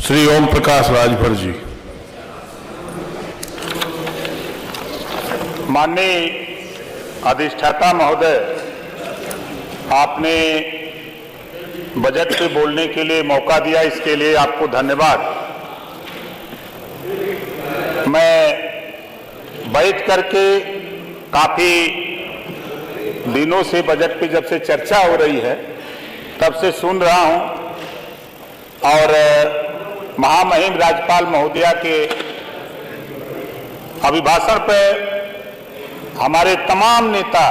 श्री ओम प्रकाश राजभर जी। माननीय अधिष्ठाता महोदय, आपने बजट पे बोलने के लिए मौका दिया, इसके लिए आपको धन्यवाद। मैं बैठ करके काफी दिनों से बजट पे जब से चर्चा हो रही है तब से सुन रहा हूं और महामहिम राज्यपाल महोदया के अभिभाषण पे हमारे तमाम नेता,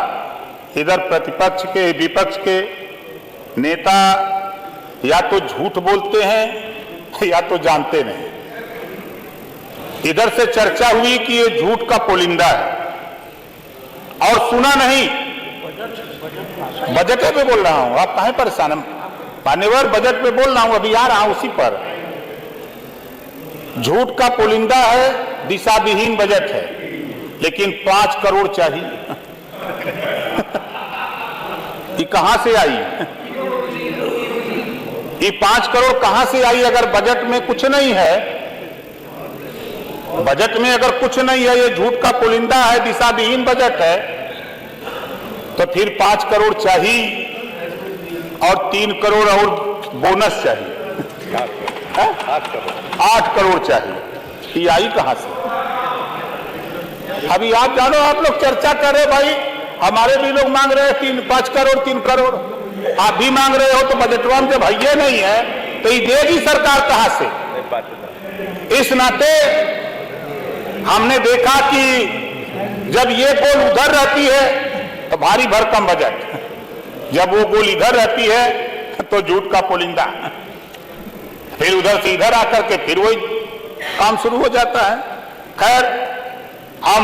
इधर प्रतिपक्ष के विपक्ष के नेता, या तो झूठ बोलते हैं या तो जानते नहीं। इधर से चर्चा हुई कि ये झूठ का पुलिंदा है और सुना नहीं। बजट पे बोल रहा हूं, आप काहे परेशान हैं? मान्यवर, बजट पे बोल रहा हूं, अभी आ रहा हूं उसी पर। झूठ का पुलिंदा है, दिशाविहीन बजट है, लेकिन 5 करोड़ चाहिए। ये कहां से आई? ये 5 करोड़ कहां से आई? अगर बजट में कुछ नहीं है, बजट में अगर कुछ नहीं है, ये झूठ का पुलिंदा है, दिशाविहीन बजट है, तो फिर 5 करोड़ चाहिए और 3 करोड़ और बोनस चाहिए। 8 करोड़ चाहिए। ये आई कहां से? अभी आप जानो, आप लोग चर्चा कर रहे भाई, हमारे भी लोग मांग रहे हैं 5 करोड़ 3 करोड़, आप भी मांग रहे हो, तो बजटवा में जब ये नहीं है तो ये देगी सरकार कहां से? इस नाते हमने देखा कि जब ये गोल उधर रहती है तो भारी भरकम बजट, जब वो गोल इधर रहती है तो झूठ का पुलिंदा, फिर उधर से इधर आकर के फिर वही काम शुरू हो जाता है। खैर, हम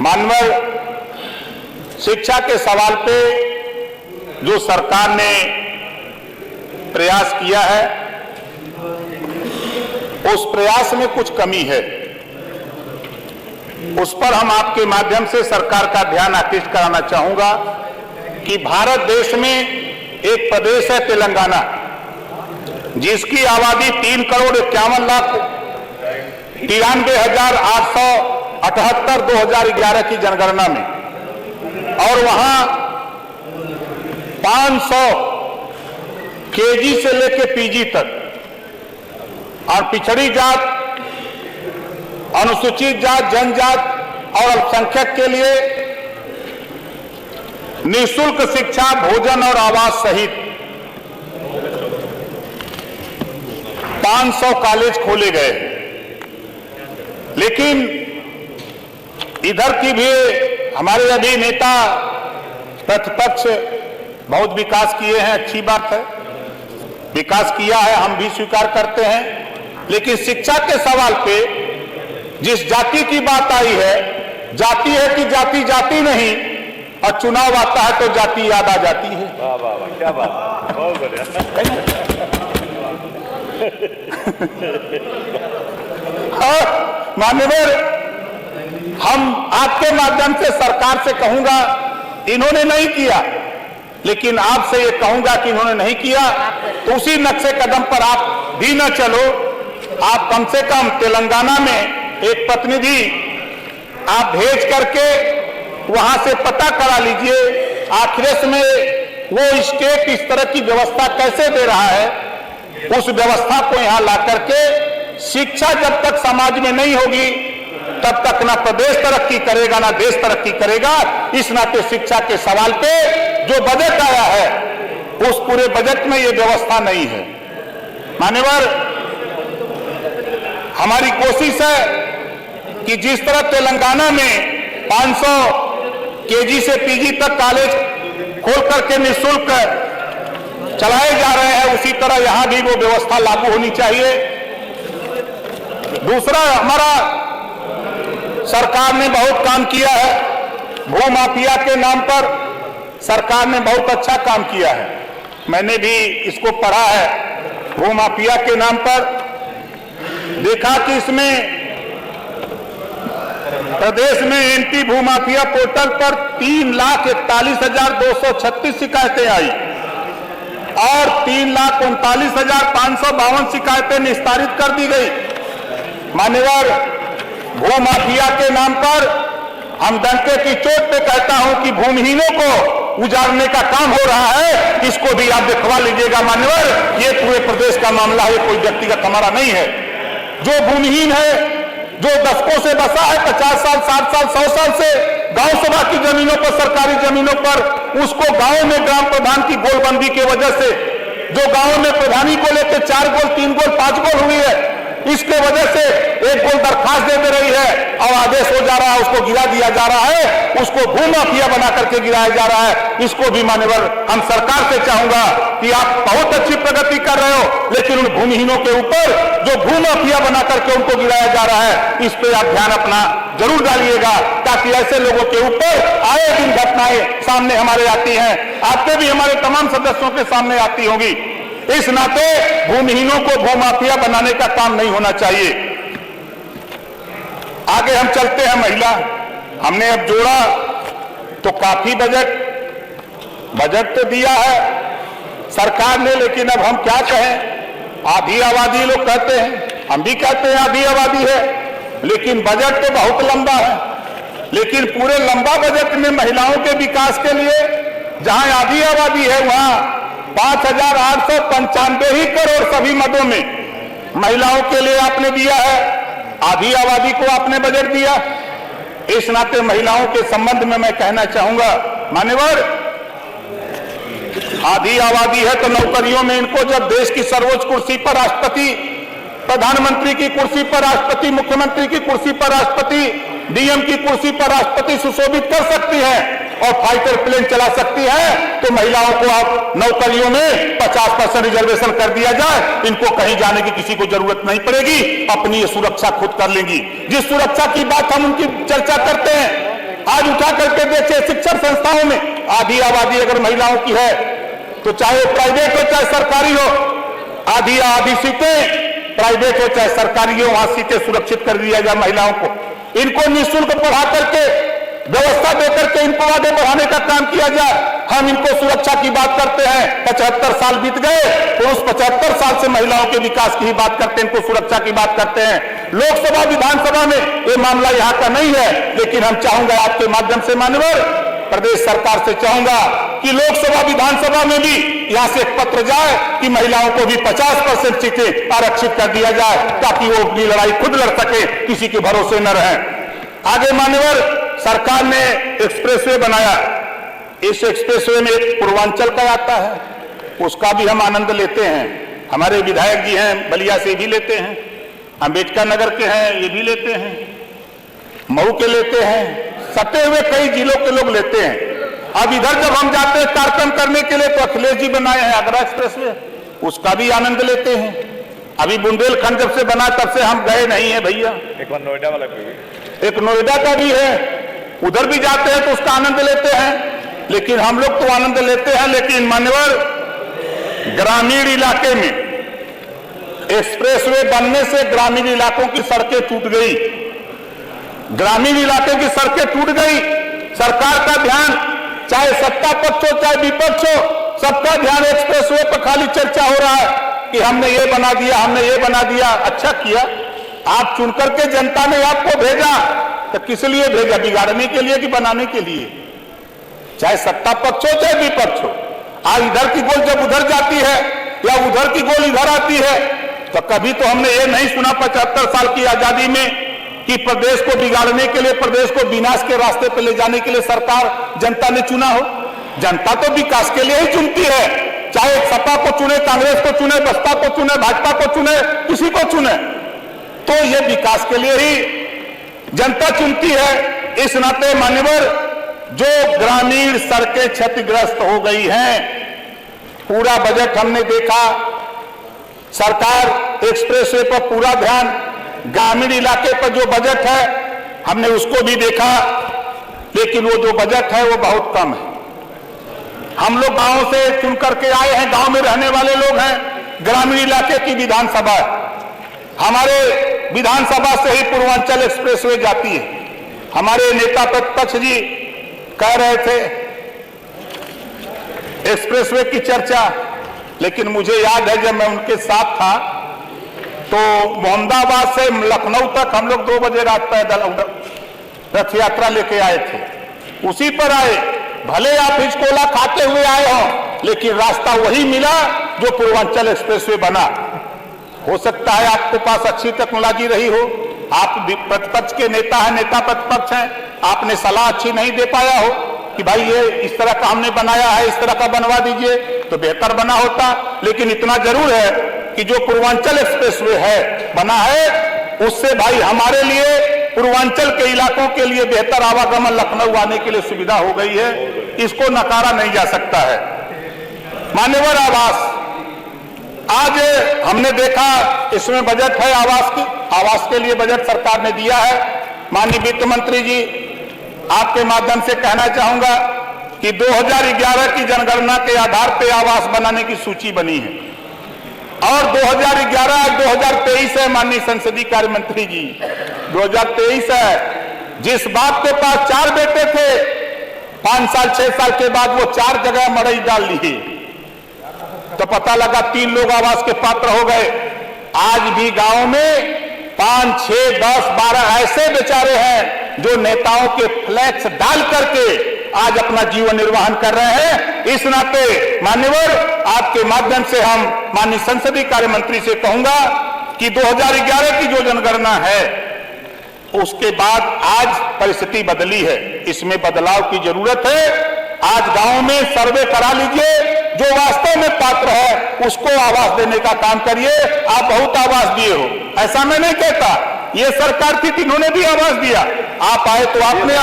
मानव शिक्षा के सवाल पे जो सरकार ने प्रयास किया है, उस प्रयास में कुछ कमी है, उस पर हम आपके माध्यम से सरकार का ध्यान आकृष्ट कराना चाहूंगा कि भारत देश में एक प्रदेश है तेलंगाना, जिसकी आबादी 3 करोड़ 51 लाख 93,878 2011 की जनगणना में, और वहां 500 केजी से लेकर पीजी तक और पिछड़ी जात, अनुसूचित जात, जनजात और अल्पसंख्यक के लिए निःशुल्क शिक्षा, भोजन और आवास सहित 500 कॉलेज खोले गए। लेकिन इधर की भी हमारे अभी नेता प्रतिपक्ष बहुत विकास किए हैं, अच्छी बात है, विकास किया है, हम भी स्वीकार करते हैं। लेकिन शिक्षा के सवाल पे जिस जाति की बात आई है, जाति है कि जाति जाति नहीं, और चुनाव आता है तो जाति याद आ जाती है। वाह वाह वाह, क्या बात, बहुत बढ़िया। माननीय, हम आपके माध्यम से सरकार से कहूंगा, इन्होंने नहीं किया, लेकिन आपसे ये कहूंगा कि इन्होंने नहीं किया तो उसी नक्शे कदम पर आप भी न चलो। आप कम से कम तेलंगाना में एक प्रतिनिधि आप भेज करके वहां से पता करा लीजिए आखिर में वो स्टेट इस तरह की व्यवस्था कैसे दे रहा है। उस व्यवस्था को यहां ला करके, शिक्षा जब तक समाज में नहीं होगी तब तक ना प्रदेश तरक्की करेगा ना देश तरक्की करेगा। इस नाते शिक्षा के सवाल पे जो बजट आया है, उस पूरे बजट में ये व्यवस्था नहीं है। मान्यवर, हमारी कोशिश है कि जिस तरह तेलंगाना में 500 केजी से पीजी तक कॉलेज खोल करके निःशुल्क चलाए जा रहे हैं, उसी तरह यहां भी वो व्यवस्था लागू होनी चाहिए। दूसरा, हमारा सरकार ने बहुत काम किया है, भू माफिया के नाम पर सरकार ने बहुत अच्छा काम किया है। मैंने भी इसको पढ़ा है। भू माफिया के नाम पर देखा कि इसमें प्रदेश में एंटी भू माफिया पोर्टल पर 3,41,236 शिकायतें आई और 3,39,552 शिकायतें निस्तारित कर दी गई। मान्यवर, भू माफिया के नाम पर हम डंके की चोट पे कहता हूं कि भूमिहीनों को उजाड़ने का काम हो रहा है, इसको भी आप दिखवा लीजिएगा। मान्यवर, ये पूरे प्रदेश का मामला है, कोई व्यक्तिगत हमारा नहीं है। जो भूमिहीन है, जो दशकों से बसा है, 50 साल, 60 साल, 100 साल से गांव सभा की जमीनों पर, सरकारी जमीनों पर, उसको गांव में ग्राम प्रधान की गोलबंदी की वजह से, जो गांव में प्रधानी को लेकर 4 गोल, 3 गोल, 5 गोल हुई है, इसके वजह से 1 गोल दरखास्त दे रही है और आदेश हो जा रहा है, उसको गिरा दिया जा रहा है, उसको भूमाफिया बना करके गिराया जा रहा है। इसको भी मान्यवर हम सरकार से चाहूंगा कि आप बहुत अच्छी प्रगति कर रहे हो, लेकिन उन भूमिहीनों के ऊपर जो भूमाफिया बना करके उनको गिराया जा रहा है, इस पे आप ध्यान अपना जरूर डालिएगा, ताकि ऐसे लोगों के ऊपर आए दिन घटनाएं सामने हमारे आती हैं, आपके भी हमारे तमाम सदस्यों के सामने आती होंगी। इस नाते भूमिहीनों को भूमाफिया बनाने का काम नहीं होना चाहिए। आगे हम चलते हैं। महिला हमने अब जोड़ा तो काफी बजट तो दिया है सरकार ने, लेकिन अब हम क्या कहें, आधी आबादी लोग कहते हैं, हम भी कहते हैं आधी आबादी है, लेकिन बजट तो बहुत लंबा है। लेकिन पूरे लंबा बजट में महिलाओं के विकास के लिए जहां आधी आबादी है, वहां 5,895 ही करोड़ सभी मदों में महिलाओं के लिए आपने दिया है, आधी आबादी को आपने बजट दिया। इस नाते महिलाओं के संबंध में मैं कहना चाहूंगा, मान्यवर, आधी आबादी है तो नौकरियों में इनको जब देश की सर्वोच्च कुर्सी पर राष्ट्रपति, प्रधानमंत्री की कुर्सी पर राष्ट्रपति, मुख्यमंत्री की कुर्सी पर राष्ट्रपति, डीएम की कुर्सी पर राष्ट्रपति सुशोभित कर सकती है और फाइटर प्लेन चला सकती है, तो महिलाओं को आप नौकरियों में 50% रिजर्वेशन कर दिया जाए, इनको कहीं जाने की किसी को जरूरत नहीं पड़ेगी, अपनी ये सुरक्षा खुद कर लेंगी। जिस सुरक्षा की बात हम उनकी चर्चा करते हैं, आज उठा करके देखिए शिक्षण संस्थाओं में आधी आबादी अगर महिलाओं की है, तो चाहे प्राइवेट हो चाहे सरकारी हो, आधी सीटें प्राइवेट हो चाहे सरकारी हो, वहां सीटें सुरक्षित कर दिया जाए महिलाओं को। इनको निःशुल्क पढ़ा करके, व्यवस्था देकर के इनको आगे बढ़ाने का काम किया जाए। हम इनको सुरक्षा की बात करते हैं, 75 साल बीत गए तो उस 75 साल से महिलाओं के विकास की ही बात करते हैं, इनको सुरक्षा की बात करते हैं। लोकसभा विधानसभा में ये मामला यहाँ का नहीं है, लेकिन हम चाहूंगा आपके माध्यम से मान्यवर प्रदेश सरकार से चाहूंगा कि लोकसभा विधानसभा में भी यहां से एक पत्र जाए कि महिलाओं को भी 50% सीटें आरक्षित कर दिया जाए, ताकि वो अपनी लड़ाई खुद लड़ सके, किसी के भरोसे न रहे। आगे मान्यवर, सरकार ने एक्सप्रेसवे बनाया, इस एक्सप्रेसवे में एक पूर्वांचल का आता है, उसका भी हम आनंद लेते हैं। हमारे विधायक जी हैं, बलिया से भी लेते हैं, अंबेडकर नगर के हैं, ये भी लेते हैं, मऊ के लेते हैं, सटे हुए कई जिलों के लोग लेते हैं। अब इधर जब हम जाते हैं कार्यक्रम करने के लिए तो अखिलेश जी बनाए हैं आगरा एक्सप्रेसवे, उसका भी आनंद लेते हैं। अभी बुंदेलखंड जब से बना तब से हम गए नहीं है भैया। एक नोएडा वाला भी, एक नोएडा का भी है, उधर भी जाते हैं तो उसका आनंद लेते हैं। लेकिन हम लोग तो आनंद लेते हैं, लेकिन मान्यवर ग्रामीण इलाके में एक्सप्रेसवे बनने से ग्रामीण इलाकों की सड़कें टूट गई, ग्रामीण इलाके की सड़कें टूट गई। सरकार का ध्यान, चाहे सत्ता पक्ष हो चाहे विपक्ष हो, सबका ध्यान एक्सप्रेसवे पर खाली चर्चा हो रहा है कि हमने ये बना दिया, हमने ये बना दिया। अच्छा किया, आप चुनकर के जनता ने आपको भेजा, तो किस लिए भेजा, बिगाड़ने के लिए कि बनाने के लिए? चाहे सत्ता पक्ष हो चाहे विपक्ष हो, आज इधर की गोल जब उधर जाती है या उधर की गोल इधर आती है, तो कभी तो हमने ये नहीं सुना 75 साल की आजादी में कि प्रदेश को बिगाड़ने के लिए, प्रदेश को विनाश के रास्ते पर ले जाने के लिए सरकार जनता ने चुना हो। जनता तो विकास के लिए ही चुनती है, चाहे सपा को चुने, कांग्रेस को चुने, बसपा को चुने, भाजपा को चुने, किसी को चुने, तो ये विकास के लिए ही जनता चुनती है। इस नाते मान्यवर, जो ग्रामीण सड़कें क्षतिग्रस्त हो गई हैं, पूरा बजट हमने देखा, सरकार एक्सप्रेसवे पर पूरा ध्यान, ग्रामीण इलाके पर जो बजट है हमने उसको भी देखा, लेकिन वो जो बजट है वो बहुत कम है। हम लोग गांव से चुन करके आए हैं, गांव में रहने वाले लोग हैं, ग्रामीण इलाके की विधानसभा है, हमारे विधानसभा से ही पूर्वांचल एक्सप्रेसवे जाती है। हमारे नेता प्रतिपक्ष जी कह रहे थे एक्सप्रेसवे की चर्चा, लेकिन मुझे याद है जब मैं उनके साथ था तो मोहम्मदाबाद से लखनऊ तक हम लोग 2 बजे रात पैदल रथ यात्रा लेके आए थे। उसी पर आए, भले आप हिचकोला खाते हुए आए हो, लेकिन रास्ता वही मिला जो पूर्वांचल एक्सप्रेसवे बना। हो सकता है आपके पास अच्छी टेक्नोलॉजी रही हो, आप प्रतिपक्ष के नेता हैं, नेता प्रतिपक्ष हैं, आपने सलाह अच्छी नहीं दे पाया हो कि भाई ये इस तरह का हमने बनाया है, इस तरह का बनवा दीजिए तो बेहतर बना होता। लेकिन इतना जरूर है कि जो पूर्वांचल एक्सप्रेसवे है बना है, उससे भाई हमारे लिए, पूर्वांचल के इलाकों के लिए बेहतर आवागमन लखनऊ आने के लिए सुविधा हो गई है, इसको नकारा नहीं जा सकता है। मान्यवर आवास, आज हमने देखा इसमें बजट है आवास के लिए बजट सरकार ने दिया है। माननीय वित्त मंत्री जी, आपके माध्यम से कहना चाहूंगा कि 2011 की जनगणना के आधार पर आवास बनाने की सूची बनी है और 2011 2023 है। माननीय संसदीय कार्य मंत्री जी, 2023 है। जिस बाप के पास 4 बेटे थे, 5 साल 6 साल के बाद वो 4 जगह मड़ई डाल ली तो पता लगा 3 लोग आवास के पात्र हो गए। आज भी गांव में 5, 6, 10, 12 ऐसे बेचारे हैं जो नेताओं के फ्लैक्स डाल करके आज अपना जीवन निर्वाहन कर रहे हैं। इस नाते मान्यवर, आपके माध्यम से हम माननीय संसदीय कार्य मंत्री से कहूंगा कि 2011 की जो जनगणना है उसके बाद आज परिस्थिति बदली है, इसमें बदलाव की जरूरत है। आज गांव में सर्वे करा लीजिए, जो वास्तव में पात्र है उसको आवास देने का काम करिए। आप बहुत आवास दिए हो, ऐसा मैं नहीं कहता, ये सरकार थी इन्होंने भी आवास दिया, आप आए तो आपने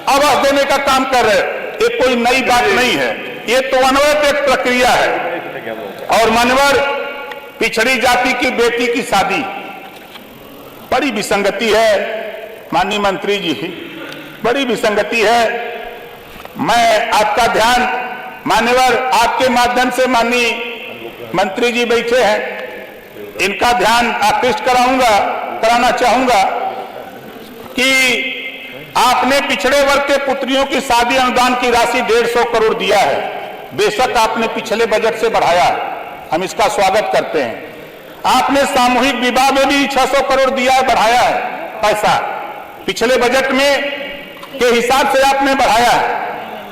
आवास देने का काम कर रहे, ये कोई नई बात नहीं है, ये तो अनवरत एक प्रक्रिया है। और मानवर, पिछड़ी जाति की बेटी की शादी बड़ी विसंगति है माननीय मंत्री जी, बड़ी विसंगति है। मैं आपका ध्यान मान्यवर, आपके माध्यम से माननीय मंत्री जी बैठे हैं, इनका ध्यान आकृष्ट कराना चाहूंगा कि आपने पिछड़े वर्ग के पुत्रियों की शादी अनुदान की राशि 150 करोड़ दिया है। बेशक आपने पिछले बजट से बढ़ाया है, हम इसका स्वागत करते हैं। आपने सामूहिक विवाह में भी 600 करोड़ दिया है, बढ़ाया है पैसा, पिछले बजट में के हिसाब से आपने बढ़ाया है,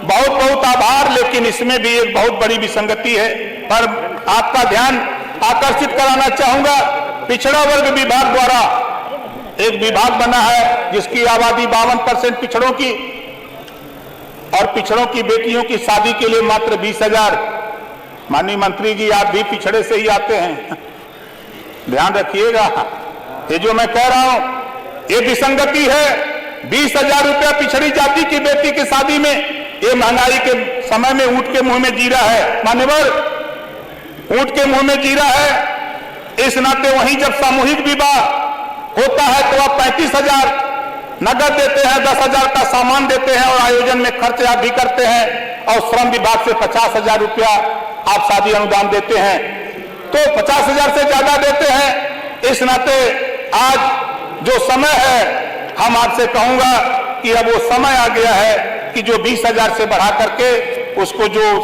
बहुत बहुत आभार। लेकिन इसमें भी एक बहुत बड़ी विसंगति है, पर आपका ध्यान आकर्षित कराना चाहूंगा। पिछड़ा वर्ग विभाग द्वारा एक विभाग बना है जिसकी आबादी 52% पिछड़ों की, और पिछड़ों की बेटियों की शादी के लिए मात्र 20,000। माननीय मंत्री जी, आप भी पिछड़े से ही आते हैं, ध्यान रखिएगा, ये जो मैं कह रहा हूं ये विसंगति है। 20,000 रुपया पिछड़ी जाति की बेटी की शादी में, ये महंगाई के समय में ऊंट के मुंह में जीरा है मान्यवर, ऊंट के मुंह में जीरा है। इस नाते वहीं जब सामूहिक विवाह होता है तो आप 35,000 नगद देते हैं, 10,000 का सामान देते हैं और आयोजन में खर्च आप भी करते हैं, और श्रम विभाग से 50,000 रुपया आप शादी अनुदान देते हैं, तो 50,000 से ज्यादा देते हैं। इस नाते आज जो समय है, हम आपसे कहूंगा कि अब वो समय आ गया है कि जो 20,000 से बढ़ा करके उसको, जो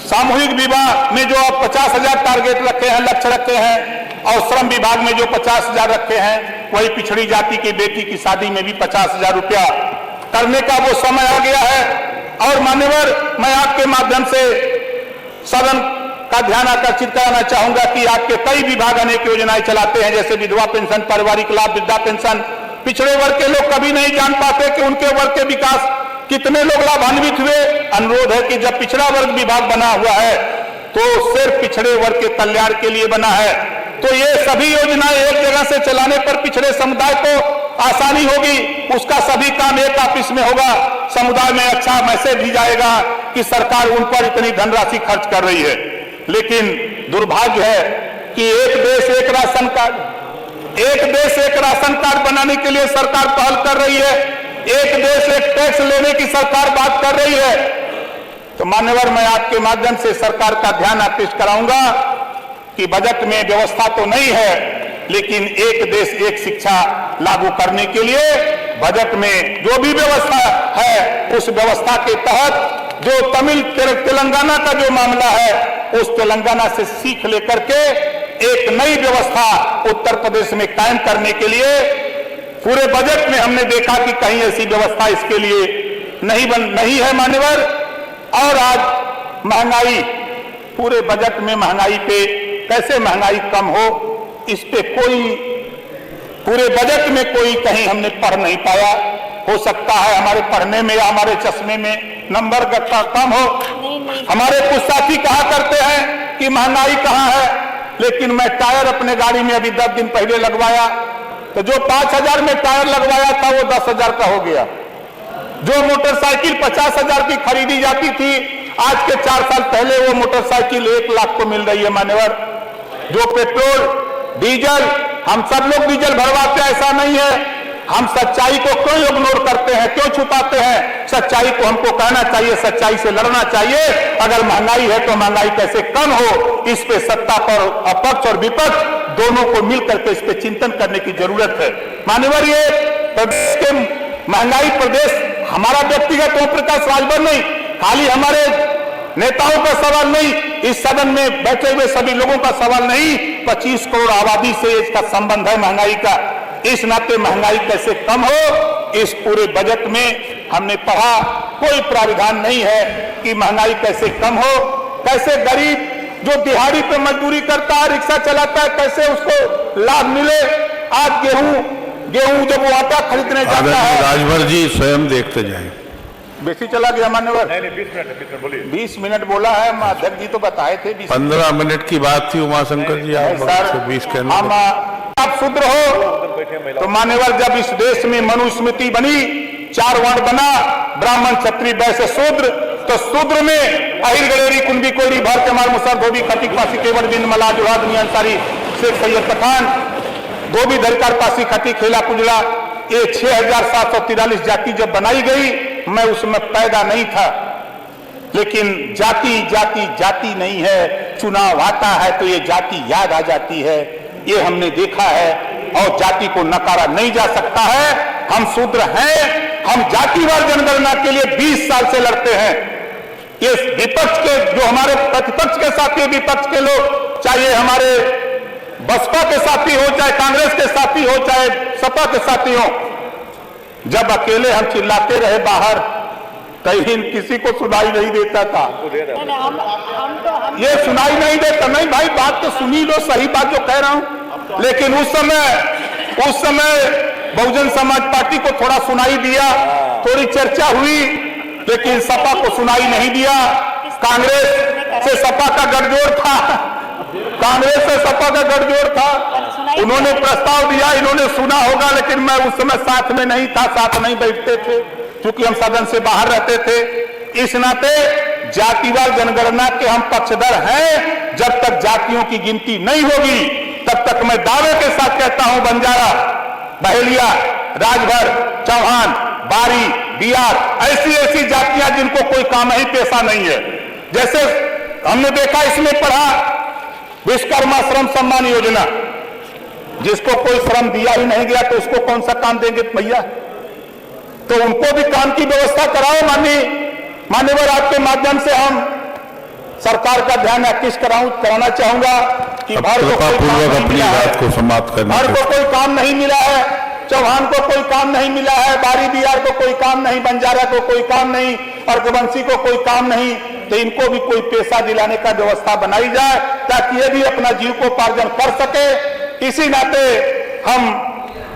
सामूहिक विवाह में जो आप 50,000 टारगेट रखे हैं, लक्ष्य रखे हैं, और श्रम विभाग में जो 50,000 रखे हैं, वही पिछड़ी जाति की बेटी की शादी में भी 50,000 रुपया करने का वो समय आ गया है। और मान्यवर, मैं आपके माध्यम से सदन का ध्यान आकर्षित कराना चाहूंगा कि आपके कई विभाग अनेक योजनाएं चलाते हैं, जैसे विधवा पेंशन, पारिवारिक लाभ, वृद्धा पेंशन। पिछड़े वर्ग के लोग कभी नहीं जान पाते कि उनके वर्ग के विकास कितने लोग लाभान्वित हुए। अनुरोध है कि जब पिछड़ा वर्ग विभाग बना हुआ है तो सिर्फ पिछड़े वर्ग के कल्याण के लिए बना है, तो ये सभी योजनाएं एक जगह से चलाने पर पिछड़े समुदाय को आसानी होगी, उसका सभी काम एक ऑफिस में होगा, समुदाय में अच्छा मैसेज भी जाएगा कि सरकार उन पर इतनी धनराशि खर्च कर रही है। लेकिन दुर्भाग्य है कि एक देश एक राशन कार्ड बनाने के लिए सरकार पहल कर रही है, एक देश एक टैक्स लेने की सरकार बात कर रही है। तो मान्यवर, मैं आपके माध्यम से सरकार का ध्यान आकृष्ट कराऊंगा कि बजट में व्यवस्था तो नहीं है, लेकिन एक देश एक शिक्षा लागू करने के लिए बजट में जो भी व्यवस्था है, उस व्यवस्था के तहत जो तेलंगाना का जो मामला है उस तेलंगाना से सीख लेकर के एक नई व्यवस्था उत्तर प्रदेश में कायम करने के लिए पूरे बजट में हमने देखा कि कहीं ऐसी व्यवस्था इसके लिए नहीं है मान्यवर। और आज महंगाई, पूरे बजट में महंगाई पे कैसे महंगाई कम हो, इस पे कोई पूरे बजट में कोई कहीं हमने पढ़ नहीं पाया। हो सकता है हमारे पढ़ने में या हमारे चश्मे में नंबर कम हो। हमारे कुछ साथी कहा करते हैं कि महंगाई कहाँ है, लेकिन मैं टायर अपने गाड़ी में अभी 10 दिन पहले लगवाया, तो जो 5,000 में टायर लगवाया था वो 10,000 का हो गया। जो मोटरसाइकिल 50,000 की खरीदी जाती थी, आज के 4 साल पहले वो मोटरसाइकिल 1 लाख को मिल रही है मान्यवर। जो पेट्रोल डीजल, हम सब लोग डीजल भरवाते हैं, ऐसा नहीं है। हम सच्चाई को क्यों इग्नोर करते हैं, क्यों छुपाते हैं? सच्चाई को हमको कहना चाहिए, सच्चाई से लड़ना चाहिए। अगर महंगाई है तो महंगाई कैसे कम हो, इस पे सत्ता पर अपक्ष और विपक्ष दोनों को मिलकर के इस पे चिंतन करने की जरूरत है मान्यवर। ये प्रदेश के महंगाई प्रदेश हमारा व्यक्तिगत ओम प्रकाश राजभर नहीं, खाली हमारे नेताओं का सवाल नहीं, इस सदन में बैठे हुए सभी लोगों का सवाल नहीं, 25 करोड़ आबादी से इसका संबंध है महंगाई का। इस नाते महंगाई कैसे कम हो, इस पूरे बजट में हमने पढ़ा कोई प्राविधान नहीं है कि महंगाई कैसे कम हो, कैसे गरीब जो दिहाड़ी पे मजदूरी करता है, रिक्शा चलाता है, कैसे उसको लाभ मिले। आज गेहूं जब वो आटा खरीदने जाता है, राजभर जी स्वयं देखते जाए। बेसी चला गया मान्यवर। नहीं 20 मिनट बोलिए। 20 मिनट बोला है, अध्यक्ष जी तो बताए थे 15 मिनट की बात थी उमाशंकर जी, आप सर 20 कहने हम आप शूद्र हो तो मान्यवर, जब इस देश में मनुस्मृति बनी, 4 वर्ण बना, ब्राह्मण क्षत्रिय वैश्य शूद्र, तो शूद्र में अहिर गलेरी कुंभी कोयरी भर कमार मुसर धोबी खटिक पासी केवल बिन मला जुहाद मियां अंसारी शेख सैयद पठान धोबी धरकार पासी खटी खेला कुजड़ा, ये 6,743 जाति जब बनाई गई, मैं उसमें पैदा नहीं था, लेकिन जाति जाति जाति नहीं है। चुनाव आता है तो ये जाति याद आ जाती है, ये हमने देखा है। और जाति को नकारा नहीं जा सकता है। हम शूद्र हैं, हम जातिवार जनगणना के लिए 20 साल से लड़ते हैं। ये विपक्ष के जो हमारे प्रतिपक्ष के साथी, विपक्ष के लोग, चाहे हमारे बसपा के साथी हो, चाहे कांग्रेस के साथी हो, चाहे सपा के साथी हो, जब अकेले हम चिल्लाते रहे बाहर, कहीं किसी को सुनाई नहीं देता था। ये सुनाई नहीं देता, नहीं भाई बात तो सुनी लो, सही बात जो कह रहा हूं। लेकिन उस समय बहुजन समाज पार्टी को थोड़ा सुनाई दिया, थोड़ी चर्चा हुई, लेकिन सपा को सुनाई नहीं दिया। कांग्रेस से सपा का गठजोड़ था, कांग्रेस से सपा का गठजोड़ था, उन्होंने प्रस्ताव दिया, इन्होंने सुना होगा, लेकिन मैं उस समय साथ में नहीं था, साथ नहीं बैठते थे, क्योंकि हम सदन से बाहर रहते थे। इस नाते जातिवार जनगणना के हम पक्षधर हैं। जब तक जातियों की गिनती नहीं होगी, तब तक मैं दावे के साथ कहता हूं, बंजारा, बहेलिया, राजभर, चौहान, बारी, बिहार, ऐसी जातियां जिनको कोई काम ही पेशा नहीं है। जैसे हमने देखा, इसमें पढ़ा विश्वकर्मा श्रम सम्मान योजना, जिसको कोई श्रम दिया ही नहीं गया तो उसको कौन सा काम देंगे भैया? तो उनको भी काम की व्यवस्था कराओ। मान्यवर, आपके माध्यम से हम सरकार का ध्यान आकृष्ट कराना चाहूंगा कि भर को कोई काम नहीं मिला है, भर को कोई काम नहीं मिला है, चौहान को कोई काम नहीं मिला है, बारी बिहार को कोई काम नहीं, बंजारा को कोई काम नहीं, अर्कवंशी को कोई काम नहीं, तो इनको भी कोई पेशा दिलाने का व्यवस्था बनाई जाए, ताकि ये भी अपना जीविकोपार्जन कर सके। इसी नाते हम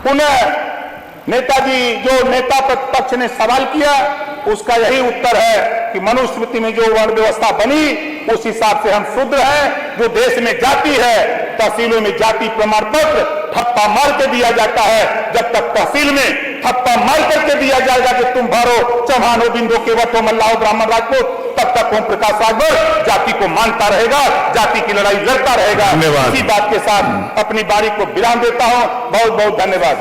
पुनः नेताजी, जो नेता प्रतिपक्ष ने सवाल किया, उसका यही उत्तर है कि मनुस्मृति में जो वर्ण व्यवस्था बनी, उस हिसाब से हम शूद्र हैं। जो देश में जाति है, तहसीलों में जाति प्रमाण पत्र ठप्पा मार के दिया जाता है। जब तक तहसील में ठप्पा मार करके दिया जाएगा कि तुम भरो, चौहान हो, बिंदु, केवट हो, मल्लाह हो, ब्राह्मण, राजपूत, तब तक ओम प्रकाश राजभर जाति को मानता रहेगा, जाति की लड़ाई लड़ता रहेगा। इसी बात के साथ अपनी बारी को विराम देता हूं। बहुत बहुत धन्यवाद।